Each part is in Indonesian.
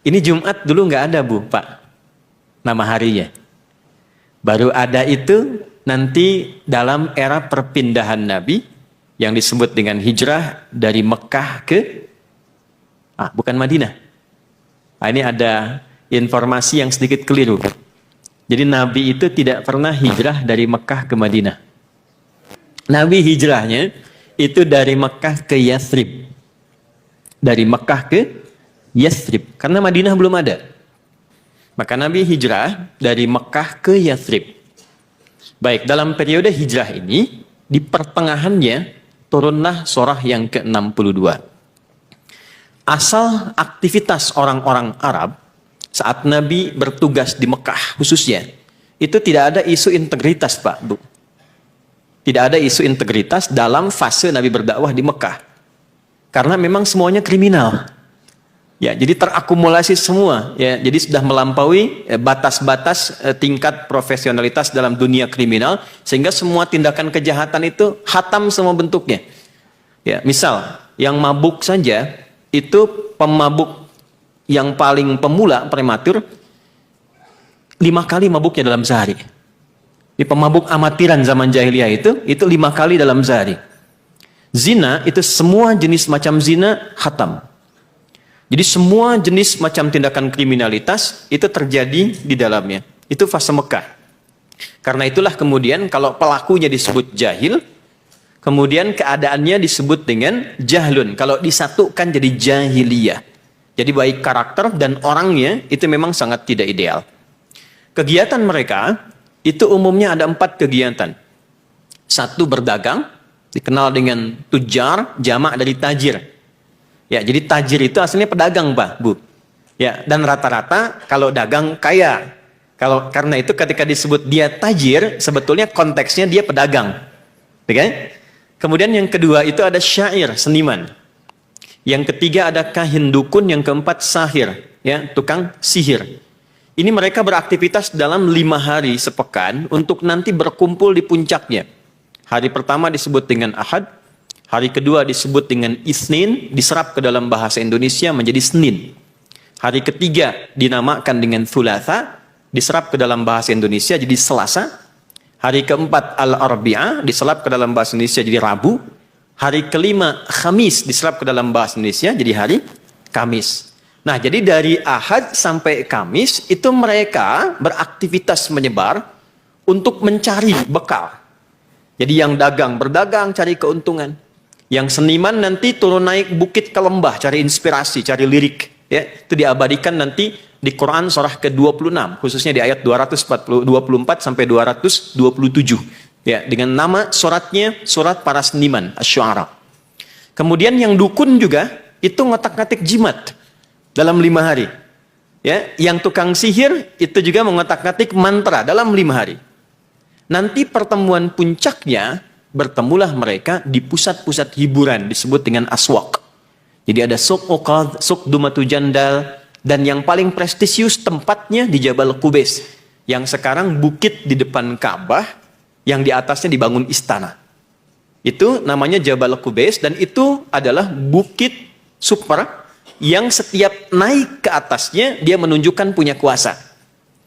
Ini Jumat dulu nggak ada Bu, Pak, nama harinya. Baru ada itu nanti dalam era perpindahan Nabi yang disebut dengan hijrah dari Mekah ke bukan Madinah. Nah, ini ada informasi yang sedikit keliru. Jadi Nabi itu tidak pernah hijrah dari Mekah ke Madinah. Nabi hijrahnya itu dari Mekah ke Yathrib. Dari Mekah ke Yathrib. Karena Madinah belum ada. Maka Nabi hijrah dari Mekah ke Yathrib. Baik, dalam periode hijrah ini, di pertengahannya turunlah surah yang ke-62. Asal aktivitas orang-orang Arab saat Nabi bertugas di Mekah khususnya, itu tidak ada isu integritas, Pak, Bu. Tidak ada isu integritas dalam fase Nabi berdakwah di Mekah. Karena memang semuanya kriminal. Ya, jadi terakumulasi semua. Ya, jadi sudah melampaui batas-batas tingkat profesionalitas dalam dunia kriminal, sehingga semua tindakan kejahatan itu hatam semua bentuknya. Ya, misal yang mabuk saja itu pemabuk yang paling pemula prematur 5 kali mabuknya dalam sehari. Di pemabuk amatiran zaman jahiliyah itu 5 kali dalam sehari. Zina itu semua jenis macam zina hatam. Jadi semua jenis macam tindakan kriminalitas itu terjadi di dalamnya. Itu fase Mekah. Karena itulah kemudian kalau pelakunya disebut jahil, kemudian keadaannya disebut dengan jahlun. Kalau disatukan jadi jahiliyah. Jadi baik karakter dan orangnya itu memang sangat tidak ideal. Kegiatan mereka itu umumnya ada 4 kegiatan. 1, berdagang, dikenal dengan tujar, jamak dari tajir. Ya, jadi tajir itu aslinya pedagang, Pak, Bu. Ya, dan rata-rata kalau dagang kaya. Karena itu ketika disebut dia tajir, sebetulnya konteksnya dia pedagang. Oke? Kemudian yang kedua itu ada syair, seniman. Yang ketiga ada kahin dukun, yang keempat sahir, ya, tukang sihir. Ini mereka beraktivitas dalam 5 hari sepekan untuk nanti berkumpul di puncaknya. Hari pertama disebut dengan Ahad, hari kedua disebut dengan Isnin, diserap ke dalam bahasa Indonesia menjadi Senin. Hari ketiga dinamakan dengan Thulatha, diserap ke dalam bahasa Indonesia jadi Selasa. Hari keempat Al-Arbi'ah, diserap ke dalam bahasa Indonesia jadi Rabu. Hari kelima Khamis, diserap ke dalam bahasa Indonesia jadi hari Kamis. Nah, jadi dari Ahad sampai Kamis itu mereka beraktivitas menyebar untuk mencari bekal. Jadi yang dagang berdagang cari keuntungan. Yang seniman nanti turun naik bukit ke lembah cari inspirasi, cari lirik. Ya, itu diabadikan nanti di Quran surah ke-26, khususnya di ayat 24 sampai 227. Ya, dengan nama suratnya surat para seniman, Asy-Syu'ara. Kemudian yang dukun juga itu ngotak-ngatik jimat dalam 5 hari. Ya, yang tukang sihir itu juga mengotak-ngatik mantra dalam 5 hari. Nanti pertemuan puncaknya bertemulah mereka di pusat-pusat hiburan disebut dengan aswaq. Jadi ada suq Uqadh, suq Dumatu Jandal, dan yang paling prestisius tempatnya di Jabal Qubais, yang sekarang bukit di depan Ka'bah yang di atasnya dibangun istana. Itu namanya Jabal Qubais, dan itu adalah bukit super yang setiap naik ke atasnya dia menunjukkan punya kuasa.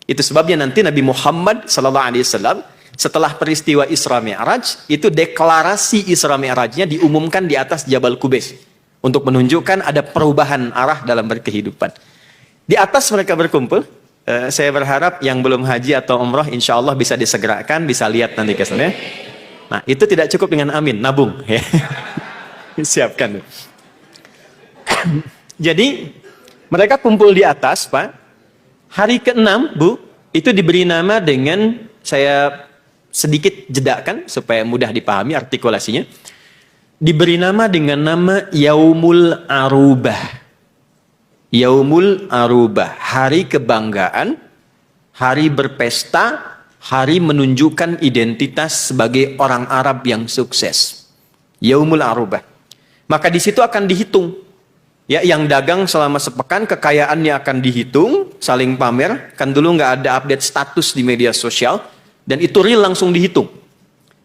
Itu sebabnya nanti Nabi Muhammad SAW setelah peristiwa Isra Mi'raj, itu deklarasi Isra Mi'rajnya diumumkan di atas Jabal Qubais untuk menunjukkan ada perubahan arah dalam berkehidupan. Di atas mereka berkumpul. Saya berharap yang belum haji atau umrah insya Allah bisa disegerakan, bisa lihat nanti kesannya. Nah, itu tidak cukup dengan amin, nabung. Siapkan. Jadi mereka kumpul di atas, Pak. Hari ke-6, Bu, itu diberi nama dengan, saya sedikit jedakan supaya mudah dipahami artikulasinya. Diberi nama dengan nama Yaumul Arubah. Yaumul Arubah, hari kebanggaan, hari berpesta, hari menunjukkan identitas sebagai orang Arab yang sukses. Yaumul Arubah. Maka di situ akan dihitung. Ya, yang dagang selama sepekan kekayaannya akan dihitung, saling pamer. Kan dulu nggak ada update status di media sosial. Dan itu real langsung dihitung.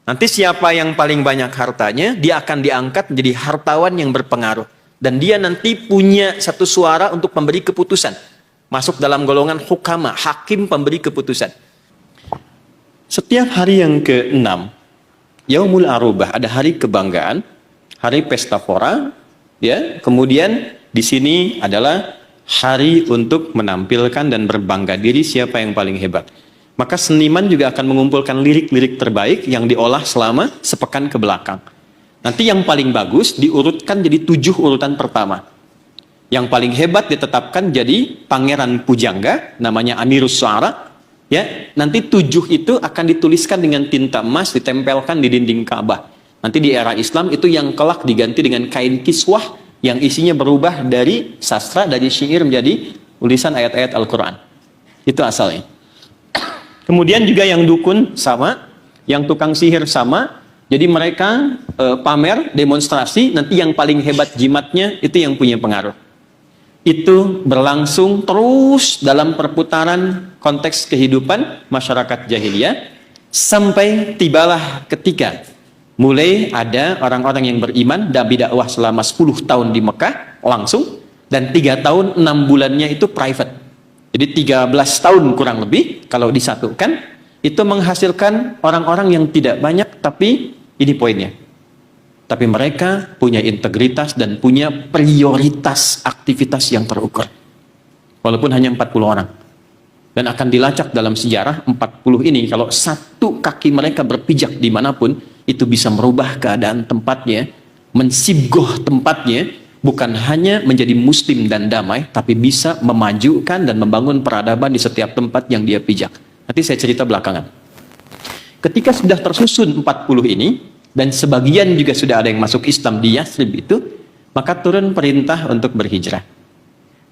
Nanti siapa yang paling banyak hartanya, dia akan diangkat menjadi hartawan yang berpengaruh. Dan dia nanti punya satu suara untuk memberi keputusan. Masuk dalam golongan hukama, hakim pemberi keputusan. Setiap hari yang ke-6, Yaumul Arubah, ada hari kebanggaan, hari pesta pora, ya. Kemudian di sini adalah hari untuk menampilkan dan berbangga diri siapa yang paling hebat. Maka seniman juga akan mengumpulkan lirik-lirik terbaik yang diolah selama sepekan ke belakang. Nanti yang paling bagus diurutkan jadi 7 urutan pertama. Yang paling hebat ditetapkan jadi pangeran pujangga, namanya Amirus Syu'ara. Ya, nanti 7 itu akan dituliskan dengan tinta emas, ditempelkan di dinding Ka'bah. Nanti di era Islam itu yang kelak diganti dengan kain kiswah yang isinya berubah dari sastra, dari syair menjadi tulisan ayat-ayat Al-Quran. Itu asalnya. Kemudian juga yang dukun sama, yang tukang sihir sama. Jadi mereka pamer, demonstrasi, nanti yang paling hebat jimatnya itu yang punya pengaruh. Itu berlangsung terus dalam perputaran konteks kehidupan masyarakat jahiliyah sampai tibalah ketika mulai ada orang-orang yang beriman, Nabi dakwah selama 10 tahun di Mekah langsung, dan 3 tahun 6 bulannya itu private. Jadi 13 tahun kurang lebih kalau disatukan itu menghasilkan orang-orang yang tidak banyak, tapi ini poinnya. Tapi mereka punya integritas dan punya prioritas aktivitas yang terukur. Walaupun hanya 40 orang. Dan akan dilacak dalam sejarah 40 ini. Kalau satu kaki mereka berpijak dimanapun, itu bisa merubah keadaan tempatnya, mensibgoh tempatnya, bukan hanya menjadi muslim dan damai, tapi bisa memajukan dan membangun peradaban di setiap tempat yang dia pijak. Nanti saya cerita belakangan. Ketika sudah tersusun 40 ini, dan sebagian juga sudah ada yang masuk Islam di Yathrib itu, maka turun perintah untuk berhijrah.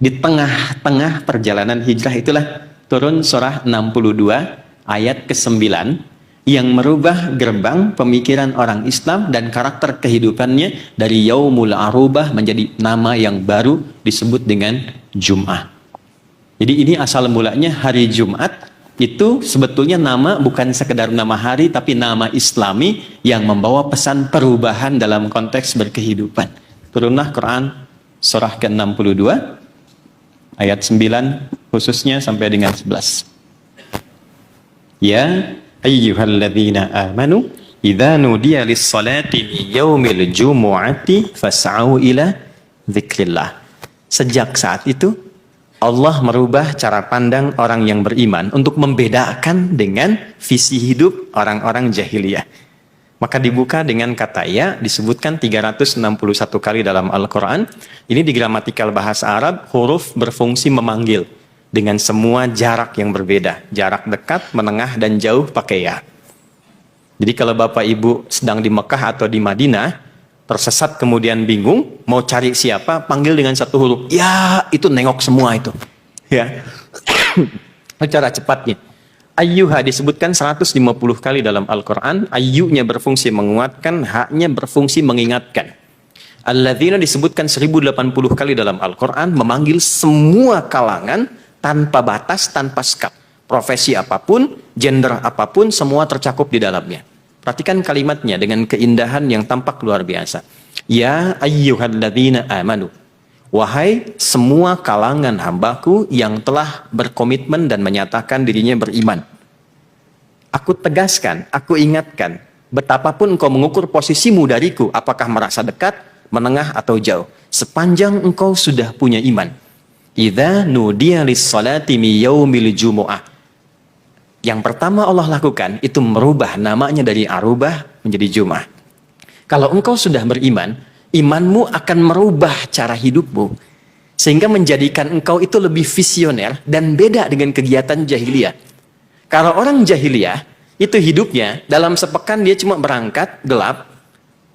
Di tengah-tengah perjalanan hijrah itulah turun surah 62 ayat ke-9 yang merubah gerbang pemikiran orang Islam dan karakter kehidupannya dari Yaumul Arubah menjadi nama yang baru disebut dengan Jum'ah. Jadi ini asal mulanya hari Jumat. Itu sebetulnya nama bukan sekedar nama hari, tapi nama Islami yang membawa pesan perubahan dalam konteks berkehidupan. Turunlah Quran surah ke-62 ayat 9 khususnya sampai dengan 11. Ya ayyuhalladzina amanu idza nudiya lis-salati min yaumil jumu'ati fas'au ila dzikrillah. Sejak saat itu Allah merubah cara pandang orang yang beriman untuk membedakan dengan visi hidup orang-orang jahiliyah. Maka dibuka dengan kata ya, disebutkan 361 kali dalam Al-Quran. Ini di gramatikal bahasa Arab, huruf berfungsi memanggil dengan semua jarak yang berbeda. Jarak dekat, menengah, dan jauh pakai ya. Jadi kalau Bapak Ibu sedang di Mekah atau di Madinah, tersesat kemudian bingung, mau cari siapa, panggil dengan satu huruf. Ya, itu nengok semua itu. Ya. Cara cepatnya. Ayyuha disebutkan 150 kali dalam Al-Quran. Ayyunya berfungsi menguatkan, haknya berfungsi mengingatkan. Alladzina disebutkan 1080 kali dalam Al-Quran, memanggil semua kalangan tanpa batas, tanpa skap. Profesi apapun, gender apapun, semua tercakup di dalamnya. Perhatikan kalimatnya dengan keindahan yang tampak luar biasa. Ya ayyuhalladzina amanu. Wahai semua kalangan hambaku yang telah berkomitmen dan menyatakan dirinya beriman. Aku tegaskan, aku ingatkan, betapapun engkau mengukur posisimu dariku, apakah merasa dekat, menengah atau jauh, sepanjang engkau sudah punya iman. Idza nudiya lis-salati mi yaumil jumu'ah. Yang pertama Allah lakukan itu merubah namanya dari Arubah menjadi Jum'ah. Kalau engkau sudah beriman, imanmu akan merubah cara hidupmu sehingga menjadikan engkau itu lebih visioner dan beda dengan kegiatan jahiliyah. Kalau orang jahiliyah itu hidupnya dalam sepekan dia cuma berangkat gelap,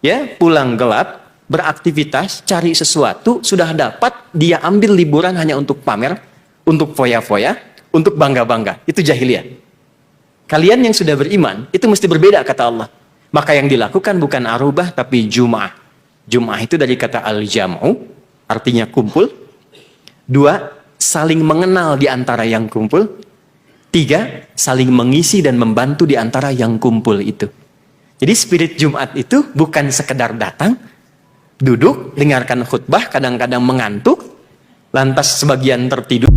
ya, pulang gelap, beraktivitas, cari sesuatu, sudah dapat, dia ambil liburan hanya untuk pamer, untuk foya-foya, untuk bangga-bangga. Itu jahiliyah. Kalian yang sudah beriman, itu mesti berbeda kata Allah. Maka yang dilakukan bukan Arubah, tapi Jum'ah. Jum'ah itu dari kata al-jam'u, artinya kumpul. 2, saling mengenal di antara yang kumpul. 3, saling mengisi dan membantu di antara yang kumpul itu. Jadi spirit Jumat itu bukan sekedar datang, duduk, dengarkan khutbah, kadang-kadang mengantuk, lantas sebagian tertidur.